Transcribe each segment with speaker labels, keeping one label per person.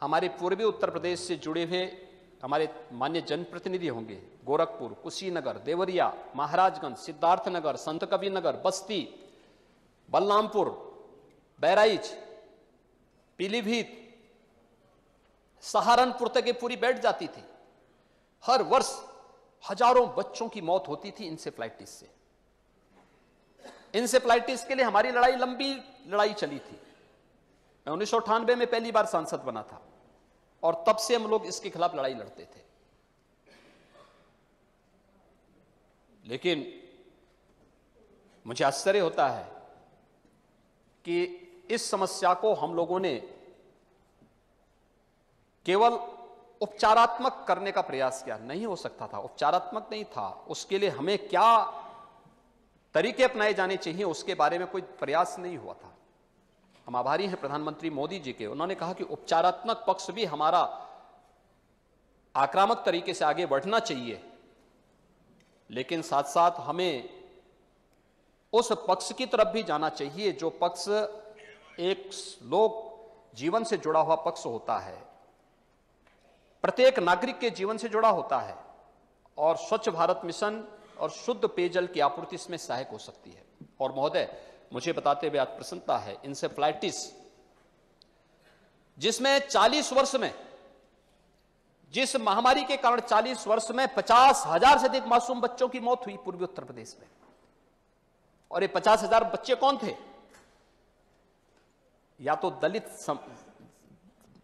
Speaker 1: हमारे पूर्वी उत्तर प्रदेश से जुड़े हुए हमारे मान्य जनप्रतिनिधि होंगे, गोरखपुर, कुशीनगर, देवरिया, महाराजगंज, सिद्धार्थनगर, संतकबीरनगर, बस्ती, बलरामपुर, बहराइच, पीलीभीत, सहारनपुर तक ये पूरी बैठ जाती थी। हर वर्ष हजारों बच्चों की मौत होती थी इंसेफ्लाइटिस से। इंसेफ्लाइटिस के लिए हमारी लड़ाई लंबी लड़ाई चली थी। मैं 1998 में पहली बार सांसद बना था और तब से हम लोग इसके खिलाफ लड़ाई लड़ते थे। लेकिन मुझे आश्चर्य होता है कि इस समस्या को हम लोगों ने केवल उपचारात्मक करने का प्रयास किया। नहीं हो सकता था, उपचारात्मक नहीं था। उसके लिए हमें क्या तरीके अपनाए जाने चाहिए उसके बारे में कोई प्रयास नहीं हुआ था। हम आभारी हैं प्रधानमंत्री मोदी जी के। उन्होंने कहा कि उपचारात्मक पक्ष भी हमारा आक्रामक तरीके से आगे बढ़ना चाहिए, लेकिन साथ साथ हमें उस पक्ष की तरफ भी जाना चाहिए जो पक्ष एक लोक जीवन से जुड़ा हुआ पक्ष होता है, प्रत्येक नागरिक के जीवन से जुड़ा होता है, और स्वच्छ भारत मिशन और शुद्ध पेयजल की आपूर्ति इसमें सहायक हो सकती है। और महोदय, मुझे बताते हुए आज प्रसन्नता है, इंसेफ्लाइटिस जिसमें 40 वर्ष में, जिस महामारी के कारण 40 वर्ष में 50,000 से अधिक मासूम बच्चों की मौत हुई पूर्वी उत्तर प्रदेश में। और ये 50,000 बच्चे कौन थे? या तो दलित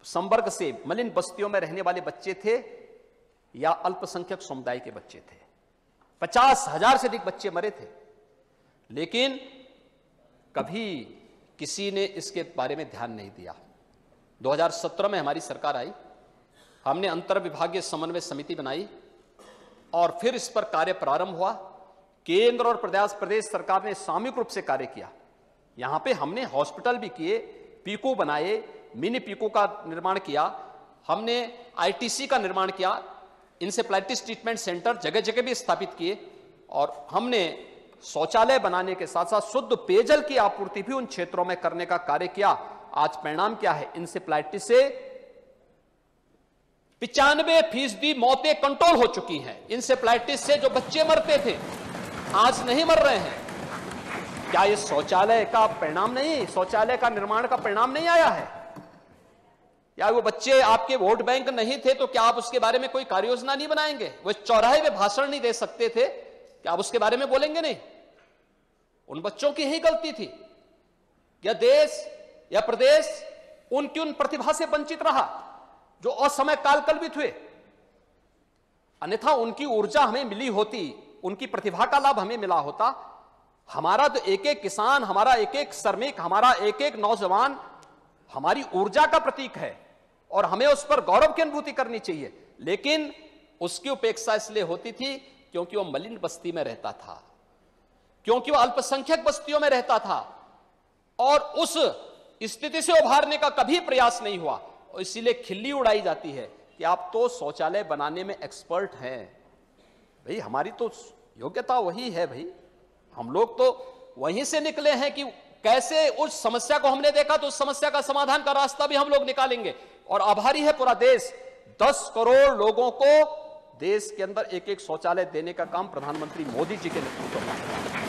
Speaker 1: संवर्ग से मलिन बस्तियों में रहने वाले बच्चे थे या अल्पसंख्यक समुदाय के बच्चे थे। 50,000 से अधिक बच्चे मरे थे, लेकिन कभी किसी ने इसके बारे में ध्यान नहीं दिया। 2017 में हमारी सरकार आई, हमने अंतर विभागीय समन्वय समिति बनाई और फिर इस पर कार्य प्रारंभ हुआ। केंद्र और प्रदेश सरकार ने सामूहिक रूप से कार्य किया। यहां पे हमने हॉस्पिटल भी किए, पीको बनाए, मिनी पीको का निर्माण किया, हमने आईटीसी का निर्माण किया, इंसेफ्लाइटिस ट्रीटमेंट सेंटर जगह जगह भी स्थापित किए, और हमने शौचालय बनाने के साथ साथ शुद्ध पेयजल की आपूर्ति भी उन क्षेत्रों में करने का कार्य किया। आज परिणाम क्या है? इंसेफ्लाइटिस से 95% मौतें कंट्रोल हो चुकी हैं। इंसेफ्लाइटिस से जो बच्चे मरते थे आज नहीं मर रहे हैं। क्या ये शौचालय का परिणाम नहीं, शौचालय का निर्माण का परिणाम नहीं आया है? या वो बच्चे आपके वोट बैंक नहीं थे तो क्या आप उसके बारे में कोई कार्य योजना नहीं बनाएंगे? वो चौराहे में भाषण नहीं दे सकते थे, क्या आप उसके बारे में बोलेंगे नहीं? उन बच्चों की ही गलती थी या देश या प्रदेश उनकी उन प्रतिभा से वंचित रहा जो असमय कालकल्पित हुए? अन्यथा उनकी ऊर्जा हमें मिली होती, उनकी प्रतिभा का लाभ हमें मिला होता। हमारा तो एक एक किसान, हमारा एक एक श्रमिक, हमारा एक एक नौजवान हमारी ऊर्जा का प्रतीक है और हमें उस पर गौरव की अनुभूति करनी चाहिए। लेकिन उसकी उपेक्षा इसलिए होती थी क्योंकि वो मलिन बस्ती में रहता था, क्योंकि वो अल्पसंख्यक बस्तियों में रहता था, और उस स्थिति से उभारने का कभी प्रयास नहीं हुआ। और इसीलिए खिल्ली उड़ाई जाती है कि आप तो शौचालय बनाने में एक्सपर्ट हैं। भाई हमारी तो योग्यता वही है, भाई हम लोग तो वहीं से निकले हैं कि कैसे उस समस्या को हमने देखा तो उस समस्या का समाधान का रास्ता भी हम लोग निकालेंगे। और आभारी है पूरा देश, 10 करोड़ लोगों को देश के अंदर एक एक शौचालय देने का काम प्रधानमंत्री मोदी जी के नेतृत्व में।